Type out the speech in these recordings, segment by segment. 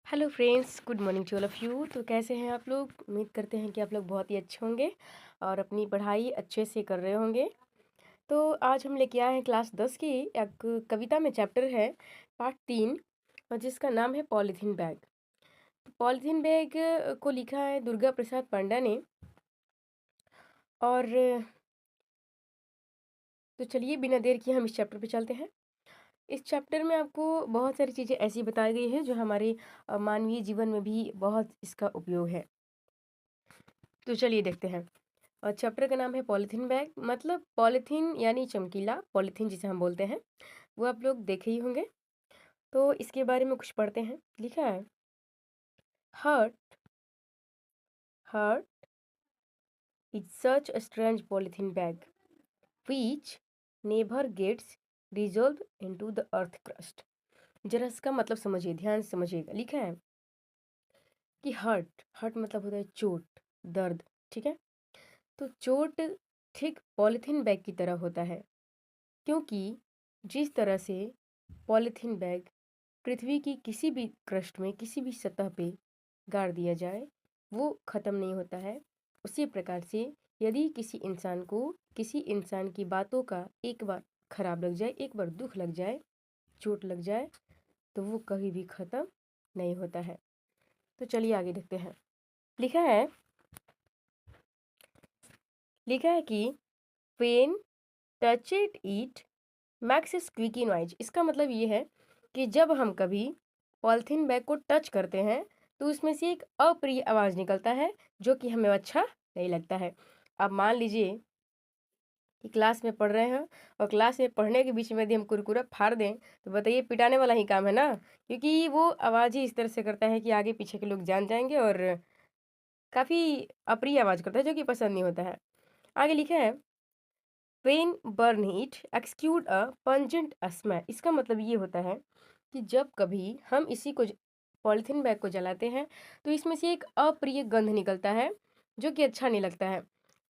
Hello friends, good morning to all of you. तो कैसे हैं आप लोग? उम्मीद करते हैं कि आप लोग बहुत ही अच्छे होंगे और अपनी पढ़ाई अच्छे से कर रहे होंगे। तो आज हम लेके आए हैं क्लास 10 की एक कविता में चैप्टर है पार्ट 3 और जिसका नाम है पॉलीथीन बैग। पॉलीथीन बैग को लिखा है दुर्गा प्रसाद पांडा ने। और तो चलिए बिना देर किए हम इस चैप्टर पे चलते हैं। इस चैप्टर में आपको बहुत सारी चीज़ें ऐसी बताई गई हैं जो हमारे मानवीय जीवन में भी बहुत इसका उपयोग है। तो चलिए देखते हैं। और चैप्टर का नाम है पॉलीथीन बैग। मतलब पॉलीथीन यानी चमकीला पॉलीथीन जिसे हम बोलते हैं, वो आप लोग देखे ही होंगे। तो इसके बारे में कुछ पढ़ते हैं। लिखा है, heart heart is such a strange polythene bag which never gets dissolve into the earth crust. जरा इसका मतलब समझिए, ध्यान से समझिएगा। लिखा है कि हर्ट हर्ट मतलब होता है चोट, दर्द। ठीक है, तो चोट ठीक पॉलीथीन बैग की तरह होता है, क्योंकि जिस तरह से पॉलीथीन बैग पृथ्वी की किसी भी क्रस्ट में, किसी भी सतह पे गाड़ दिया जाए, वो ख़त्म नहीं होता है। उसी प्रकार से यदि किसी इंसान को, किसी इंसान की बातों का एक बार खराब लग जाए, एक बार दुख लग जाए, चोट लग जाए, तो वो कभी भी ख़त्म नहीं होता है। तो चलिए आगे देखते हैं। लिखा है लिखा है कि pen touch it makes squeaky noise. इसका मतलब ये है कि जब हम कभी पॉलिथीन बैग को टच करते हैं तो उसमें से एक अप्रिय आवाज़ निकलता है जो कि हमें अच्छा नहीं लगता है। अब मान लीजिए कि क्लास में पढ़ रहे हैं और क्लास में पढ़ने के बीच में यदि हम कुरकुरा फाड़ दें तो बताइए, पिटाने वाला ही काम है ना, क्योंकि वो आवाज़ ही इस तरह से करता है कि आगे पीछे के लोग जान जाएंगे और काफ़ी अप्रिय आवाज़ करता है जो कि पसंद नहीं होता है। आगे लिखा है, When burn it exude a pungent smell। इसका मतलब ये होता है कि जब कभी हम इसी को पॉलिथीन बैग को जलाते हैं तो इसमें से एक अप्रिय गंध निकलता है जो कि अच्छा नहीं लगता है।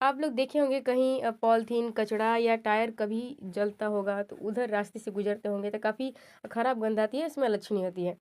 आप लोग देखे होंगे कहीं पॉलिथीन कचड़ा या टायर कभी जलता होगा तो उधर रास्ते से गुजरते होंगे तो काफ़ी खराब गंध आती है, स्मेल अच्छी नहीं होती है।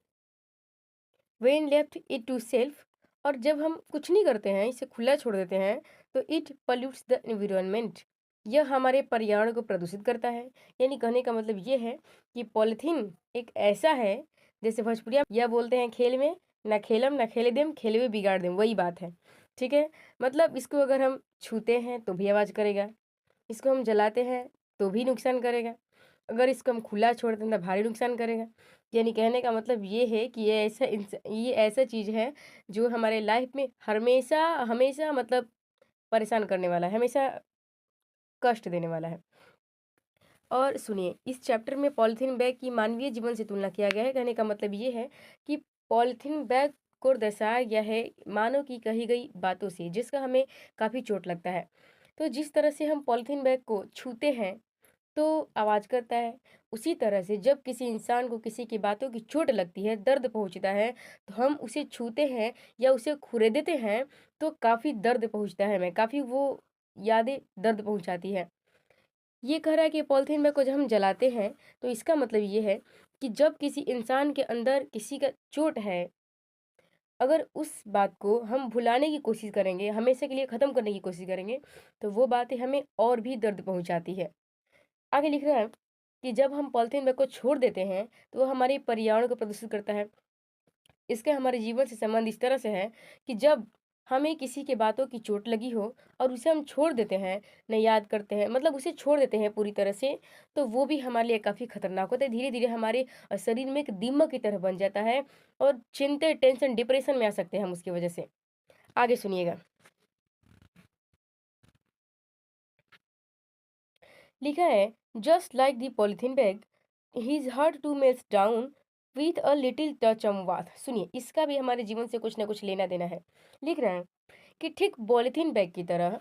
When left it to self, और जब हम कुछ नहीं करते हैं, इसे खुला छोड़ देते हैं, तो इट पॉल्यूट्स द एनवायरनमेंट। यह हमारे पर्यावरण को प्रदूषित करता है। यानी कहने का मतलब ये है कि पॉलिथीन एक ऐसा है, जैसे भोजपुरिया यह बोलते हैं खेल में, ना खेलम ना खेले देम, खेले में बिगाड़ देम, वही बात है। ठीक है, मतलब इसको अगर हम छूते हैं तो भी आवाज़ करेगा, इसको हम जलाते हैं तो भी नुकसान करेगा, अगर इसको हम खुला छोड़ दें तो भारी नुकसान करेगा। यानी कहने का मतलब ये है कि ये ऐसा चीज़ है जो हमारे लाइफ में हमेशा हमेशा मतलब परेशान करने वाला है, हमेशा कष्ट देने वाला है। और सुनिए, इस चैप्टर में पॉलीथीन बैग की मानवीय जीवन से तुलना किया गया है। कहने का मतलब ये है कि पॉलीथीन बैग को दर्शाया गया है मानव की कही गई बातों से, जिसका हमें काफ़ी चोट लगता है। तो जिस तरह से हम पॉलीथीन बैग को छूते हैं तो आवाज़ करता है, उसी तरह से जब किसी इंसान को किसी की बातों की चोट लगती है, दर्द पहुंचता है, तो हम उसे छूते हैं या उसे खुरेदते हैं तो काफ़ी दर्द पहुंचता है हमें, काफ़ी वो यादें दर्द पहुंचाती है। ये कह रहा है कि पॉलीथीन बैग को जब हम जलाते हैं तो इसका मतलब ये है कि जब किसी इंसान के अंदर किसी का चोट है, अगर उस बात को हम भुलाने की कोशिश करेंगे, हमेशा के लिए ख़त्म करने की कोशिश करेंगे, तो वो बातें हमें और भी दर्द पहुंचाती है। आगे लिख रहा है कि जब हम पॉलीथीन बैग को छोड़ देते हैं तो वो हमारे पर्यावरण को प्रदूषित करता है। इसका हमारे जीवन से संबंध इस तरह से है कि जब हमें किसी की बातों की चोट लगी हो और उसे हम छोड़ देते हैं, न याद करते हैं, मतलब उसे छोड़ देते हैं पूरी तरह से, तो वो भी हमारे लिए काफ़ी खतरनाक होता है। धीरे धीरे हमारे शरीर में एक दीमक की तरह बन जाता है और चिंता, टेंशन, डिप्रेशन में आ सकते हैं हम उसकी वजह से। आगे सुनिएगा। लिखा है, just like the polythene bag his heart to melt down with a little touch of वाथ। सुनिए, इसका भी हमारे जीवन से कुछ ना कुछ लेना देना है। लिख रहे हैं कि ठीक पॉलिथीन बैग की तरह,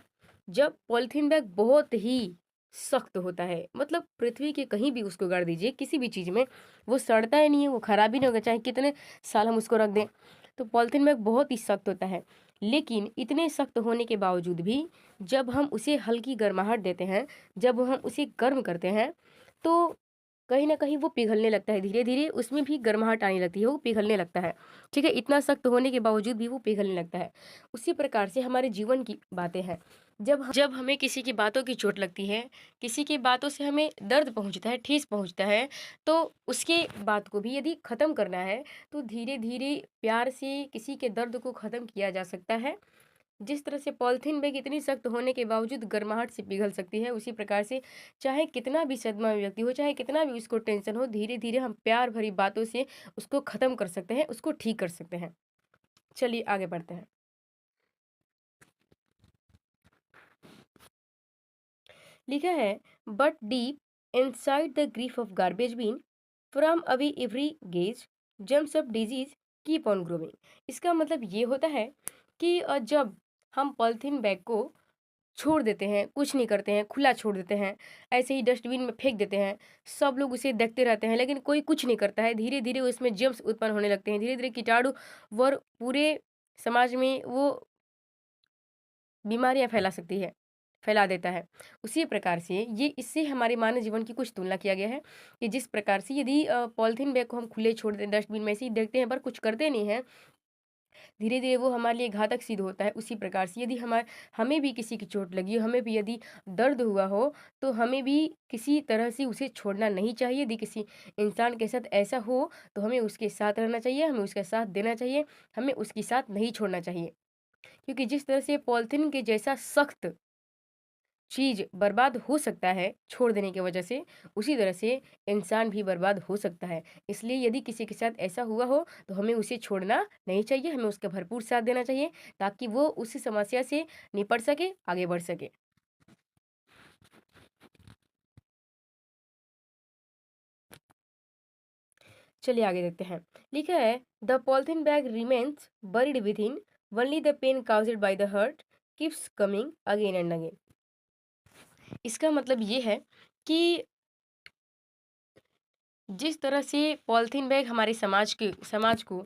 जब पॉलिथीन बैग बहुत ही सख्त होता है, मतलब पृथ्वी के कहीं भी उसको गाड़ दीजिए किसी भी चीज़ में, वो सड़ता ही नहीं है, वो खराब ही नहीं होगा, चाहे कितने साल हम उसको रख दें। तो पॉलिथीन बैग बहुत ही सख्त होता है, लेकिन इतने सख्त होने के बावजूद भी जब हम उसे हल्की गर्माहट देते हैं, जब हम उसे गर्म करते हैं, तो कहीं न कहीं वो पिघलने लगता है, धीरे-धीरे उसमें भी गर्माहट आने लगती है, वो पिघलने लगता है, ठीक है? इतना सख्त होने के बावजूद भी वो पिघलने लगता है। उसी प्रकार से हमारे जीवन की बातें हैं। जब हमें किसी की बातों की चोट लगती है, किसी की बातों से हमें दर्द पहुँचता है, ठेस पहुँचता है, तो उसके बात को भी यदि ख़त्म करना है, तो धीरे-धीरे प्यार से किसी के दर्द को ख़त्म किया जा सकता है। जिस तरह से पॉलीथीन बैग इतनी सख्त होने के बावजूद गर्माहट से पिघल सकती है, उसी प्रकार से चाहे कितना भी सदमा में व्यक्ति हो, चाहे कितना भी उसको टेंशन हो, धीरे-धीरे हम प्यार भरी बातों से उसको ख़त्म कर सकते हैं, उसको ठीक कर सकते हैं। चलिए आगे बढ़ते हैं। लिखा है, but deep inside the grief of garbage bin from away every gaze jams up disease keep on growing. इसका मतलब ये होता है कि जब हम पॉलीथीन बैग को छोड़ देते हैं, कुछ नहीं करते हैं, खुला छोड़ देते हैं, ऐसे ही डस्टबिन में फेंक देते हैं, सब लोग उसे देखते रहते हैं, लेकिन कोई कुछ नहीं करता है। धीरे-धीरे उसमें जर्म्स उत्पन्न होने लगते हैं, धीरे-धीरे कीटाणु और पूरे समाज में वो बीमारियाँ फैला देता है। उसी प्रकार से ये इससे हमारे मानव जीवन की कुछ तुलना किया गया है कि जिस प्रकार से यदि पॉलीथीन बैग को हम खुले छोड़ दें, डस्टबिन में ऐसे ही देखते हैं पर कुछ करते नहीं हैं, धीरे-धीरे वो हमारे लिए घातक सिद्ध होता है। उसी प्रकार से यदि हमें भी किसी की चोट लगी हो, हमें भी यदि दर्द हुआ हो, तो हमें भी किसी तरह से उसे छोड़ना नहीं चाहिए। यदि किसी इंसान के साथ ऐसा हो, तो हमें उसके साथ रहना चाहिए, हमें उसका साथ देना चाहिए, हमें उसकी साथ नहीं छोड़ना चाहिए। क्योंकि जिस तरह से पॉलीथीन के जैसा सख्त चीज़ बर्बाद हो सकता है छोड़ देने की वजह से, उसी तरह से इंसान भी बर्बाद हो सकता है। इसलिए यदि किसी के साथ ऐसा हुआ हो, तो हमें उसे छोड़ना नहीं चाहिए, हमें उसका भरपूर साथ देना चाहिए, ताकि वो उस समस्या से निपट सके, आगे बढ़ सके। चलिए आगे देखते हैं। लिखा है, the polythene bag remains buried within, only the pain caused by the hurt keeps coming again and again. इसका मतलब ये है कि जिस तरह से पॉलीथीन बैग हमारे समाज को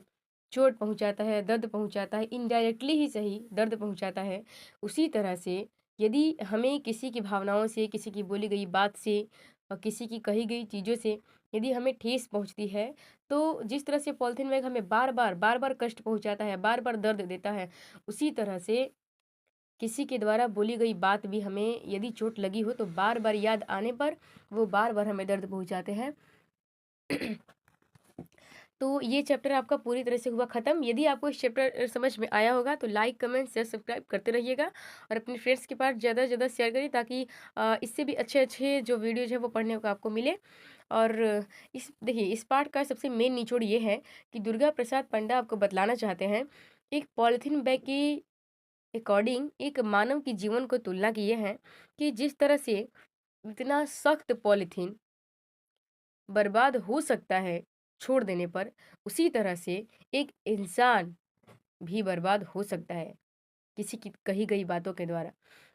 चोट पहुंचाता है, दर्द पहुंचाता है, इनडायरेक्टली ही सही दर्द पहुंचाता है, उसी तरह से यदि हमें किसी की भावनाओं से, किसी की बोली गई बात से और किसी की कही गई चीज़ों से यदि हमें ठेस पहुंचती है, तो जिस तरह से पॉलीथीन बैग हमें बार-बार कष्ट पहुंचाता है, बार-बार दर्द देता है, उसी तरह से किसी के द्वारा बोली गई बात भी हमें यदि चोट लगी हो, तो बार-बार याद आने पर वो बार-बार हमें दर्द पहुंचाते हैं। तो ये चैप्टर आपका पूरी तरह से हुआ ख़त्म। यदि आपको इस चैप्टर समझ में आया होगा तो लाइक, कमेंट, शेयर, सब्सक्राइब करते रहिएगा और अपने फ्रेंड्स के पास ज़्यादा से ज़्यादा शेयर करिए, ताकि इससे भी अच्छे-अच्छे जो वीडियोज़ हैं वो पढ़ने को आपको मिले। और इस देखिए, इस पाठ का सबसे मेन निचोड़ ये है कि दुर्गा प्रसाद पंडा आपको बतलाना चाहते हैं, एक पॉलीथीन बैग की अकॉर्डिंग एक मानव की जीवन को तुलना किए हैं कि जिस तरह से इतना सख्त पॉलीथीन बर्बाद हो सकता है छोड़ देने पर, उसी तरह से एक इंसान भी बर्बाद हो सकता है किसी की कही गई बातों के द्वारा।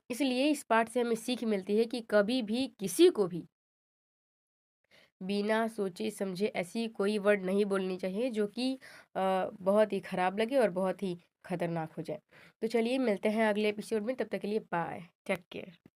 इसलिए इस पाठ से हमें सीख मिलती है कि कभी भी किसी को भी बिना सोचे समझे ऐसी कोई वर्ड नहीं बोलनी चाहिए जो कि बहुत ही खराब लगे और बहुत ही खतरनाक हो जाए। तो चलिए मिलते हैं अगले एपिसोड में, तब तक के लिए बाय, टेक केयर।